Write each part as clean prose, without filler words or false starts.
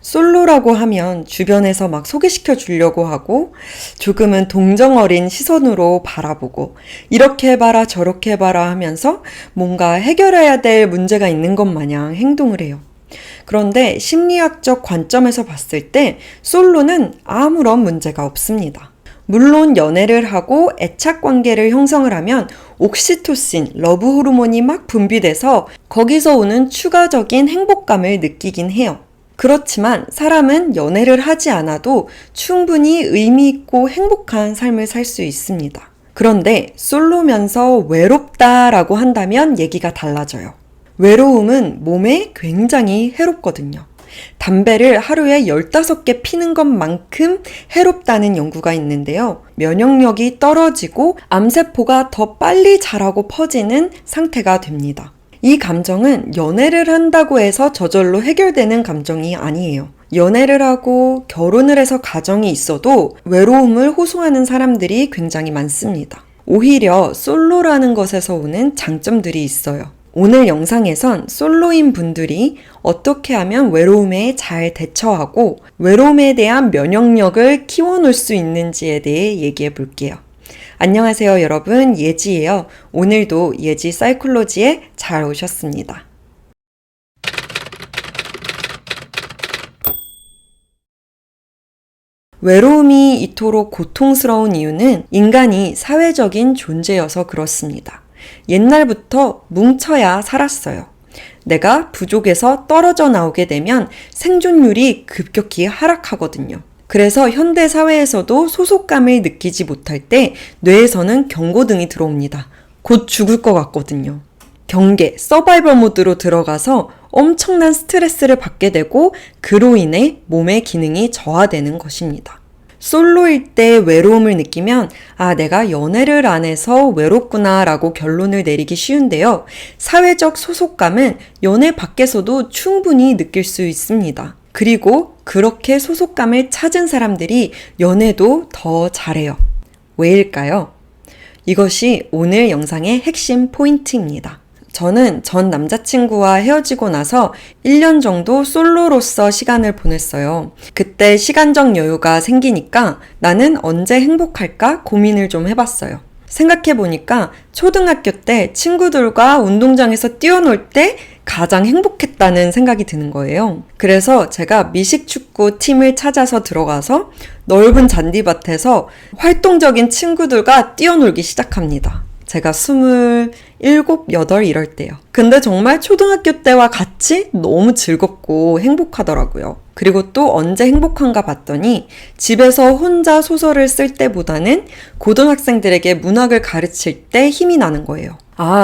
솔로라고 하면 주변에서 막 소개시켜 주려고 하고 조금은 동정 어린 시선으로 바라보고 이렇게 해봐라 저렇게 해봐라 하면서 뭔가 해결해야 될 문제가 있는 것 마냥 행동을 해요. 그런데 심리학적 관점에서 봤을 때 솔로는 아무런 문제가 없습니다. 물론 연애를 하고 애착 관계를 형성을 하면 옥시토신, 러브 호르몬이 막 분비돼서 거기서 오는 추가적인 행복감을 느끼긴 해요. 그렇지만 사람은 연애를 하지 않아도 충분히 의미 있고 행복한 삶을 살 수 있습니다. 그런데 솔로면서 외롭다라고 한다면 얘기가 달라져요. 외로움은 몸에 굉장히 해롭거든요. 담배를 하루에 15개 피는 것만큼 해롭다는 연구가 있는데요. 면역력이 떨어지고 암세포가 더 빨리 자라고 퍼지는 상태가 됩니다. 이 감정은 연애를 한다고 해서 저절로 해결되는 감정이 아니에요. 연애를 하고 결혼을 해서 가정이 있어도 외로움을 호소하는 사람들이 굉장히 많습니다. 오히려 솔로라는 것에서 오는 장점들이 있어요. 오늘 영상에선 솔로인 분들이 어떻게 하면 외로움에 잘 대처하고 외로움에 대한 면역력을 키워놓을 수 있는지에 대해 얘기해 볼게요. 안녕하세요 여러분, 예지예요. 오늘도 예지 사이콜로지에 잘 오셨습니다. 외로움이 이토록 고통스러운 이유는 인간이 사회적인 존재여서 그렇습니다. 옛날부터 뭉쳐야 살았어요. 내가 부족에서 떨어져 나오게 되면 생존율이 급격히 하락하거든요. 그래서 현대 사회에서도 소속감을 느끼지 못할 때 뇌에서는 경고등이 들어옵니다. 곧 죽을 것 같거든요. 경계, 서바이벌 모드로 들어가서 엄청난 스트레스를 받게 되고 그로 인해 몸의 기능이 저하되는 것입니다. 솔로일 때 외로움을 느끼면 내가 연애를 안 해서 외롭구나 라고 결론을 내리기 쉬운데요. 사회적 소속감은 연애 밖에서도 충분히 느낄 수 있습니다. 그리고 그렇게 소속감을 찾은 사람들이 연애도 더 잘해요. 왜일까요? 이것이 오늘 영상의 핵심 포인트입니다. 저는 전 남자친구와 헤어지고 나서 1년 정도 솔로로서 시간을 보냈어요. 그때 시간적 여유가 생기니까 나는 언제 행복할까 고민을 좀 해봤어요. 생각해보니까 초등학교 때 친구들과 운동장에서 뛰어놀 때 가장 행복했다는 생각이 드는 거예요. 그래서 제가 미식축구 팀을 찾아서 들어가서 넓은 잔디밭에서 활동적인 친구들과 뛰어놀기 시작합니다. 제가 27, 8 이럴 때요. 근데 정말 초등학교 때와 같이 너무 즐겁고 행복하더라고요. 그리고 또 언제 행복한가 봤더니 집에서 혼자 소설을 쓸 때보다는 고등학생들에게 문학을 가르칠 때 힘이 나는 거예요.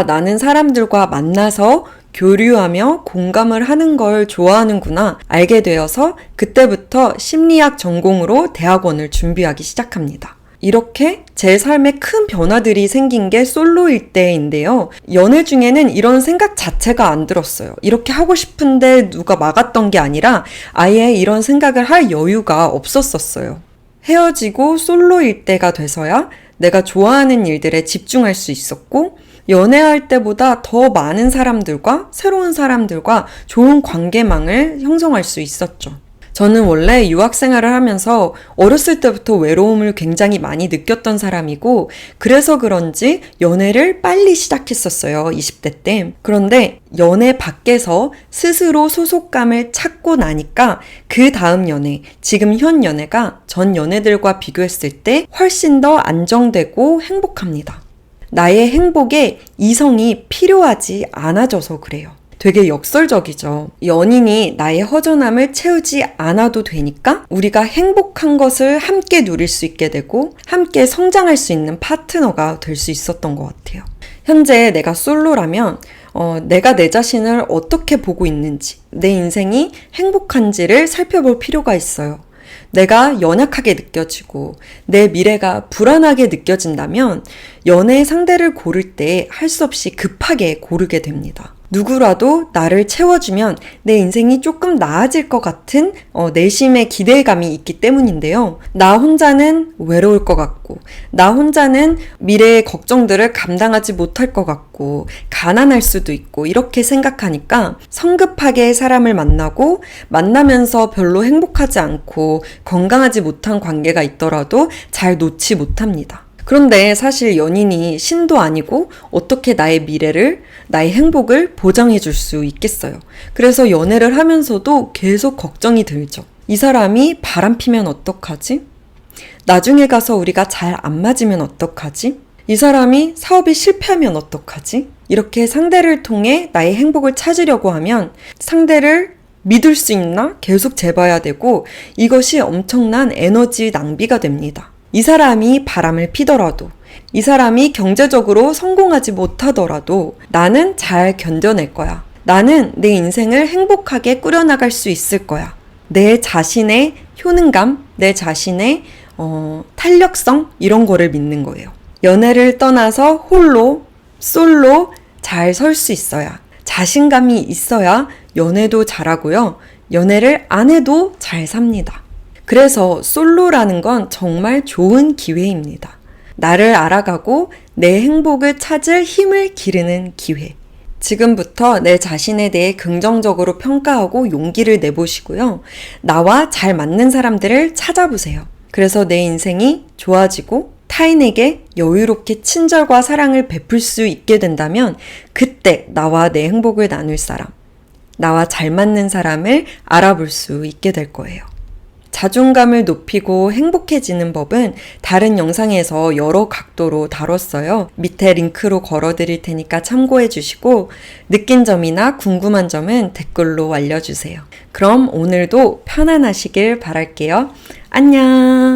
나는 사람들과 만나서 교류하며 공감을 하는 걸 좋아하는구나 알게 되어서 그때부터 심리학 전공으로 대학원을 준비하기 시작합니다. 이렇게 제 삶에 큰 변화들이 생긴 게 솔로일 때인데요. 연애 중에는 이런 생각 자체가 안 들었어요. 이렇게 하고 싶은데 누가 막았던 게 아니라 아예 이런 생각을 할 여유가 없었었어요. 헤어지고 솔로일 때가 돼서야 내가 좋아하는 일들에 집중할 수 있었고 연애할 때보다 더 많은 사람들과 새로운 사람들과 좋은 관계망을 형성할 수 있었죠. 저는 원래 유학 생활을 하면서 어렸을 때부터 외로움을 굉장히 많이 느꼈던 사람이고 그래서 그런지 연애를 빨리 시작했었어요. 20대 때. 그런데 연애 밖에서 스스로 소속감을 찾고 나니까 그 다음 연애, 지금 현 연애가 전 연애들과 비교했을 때 훨씬 더 안정되고 행복합니다. 나의 행복에 이성이 필요하지 않아져서 그래요. 되게 역설적이죠. 연인이 나의 허전함을 채우지 않아도 되니까 우리가 행복한 것을 함께 누릴 수 있게 되고 함께 성장할 수 있는 파트너가 될 수 있었던 것 같아요. 현재 내가 솔로라면 내가 내 자신을 어떻게 보고 있는지, 내 인생이 행복한지를 살펴볼 필요가 있어요. 내가 연약하게 느껴지고 내 미래가 불안하게 느껴진다면 연애 상대를 고를 때 할 수 없이 급하게 고르게 됩니다. 누구라도 나를 채워주면 내 인생이 조금 나아질 것 같은 내심의 기대감이 있기 때문인데요. 나 혼자는 외로울 것 같고, 나 혼자는 미래의 걱정들을 감당하지 못할 것 같고, 가난할 수도 있고, 이렇게 생각하니까 성급하게 사람을 만나면서 별로 행복하지 않고 건강하지 못한 관계가 있더라도 잘 놓지 못합니다. 그런데 사실 연인이 신도 아니고 어떻게 나의 미래를, 나의 행복을 보장해 줄 수 있겠어요. 그래서 연애를 하면서도 계속 걱정이 들죠. 이 사람이 바람피면 어떡하지? 나중에 가서 우리가 잘 안 맞으면 어떡하지? 이 사람이 사업이 실패하면 어떡하지? 이렇게 상대를 통해 나의 행복을 찾으려고 하면 상대를 믿을 수 있나? 계속 재봐야 되고 이것이 엄청난 에너지 낭비가 됩니다. 이 사람이 바람을 피더라도, 이 사람이 경제적으로 성공하지 못하더라도 나는 잘 견뎌낼 거야. 나는 내 인생을 행복하게 꾸려나갈 수 있을 거야. 내 자신의 효능감, 내 자신의 탄력성 이런 거를 믿는 거예요. 연애를 떠나서 홀로, 솔로 잘 설 수 있어야, 자신감이 있어야 연애도 잘하고요. 연애를 안 해도 잘 삽니다. 그래서 솔로라는 건 정말 좋은 기회입니다. 나를 알아가고 내 행복을 찾을 힘을 기르는 기회. 지금부터 내 자신에 대해 긍정적으로 평가하고 용기를 내보시고요. 나와 잘 맞는 사람들을 찾아보세요. 그래서 내 인생이 좋아지고 타인에게 여유롭게 친절과 사랑을 베풀 수 있게 된다면 그때 나와 내 행복을 나눌 사람, 나와 잘 맞는 사람을 알아볼 수 있게 될 거예요. 자존감을 높이고 행복해지는 법은 다른 영상에서 여러 각도로 다뤘어요. 밑에 링크로 걸어드릴 테니까 참고해 주시고 느낀 점이나 궁금한 점은 댓글로 알려주세요. 그럼 오늘도 편안하시길 바랄게요. 안녕!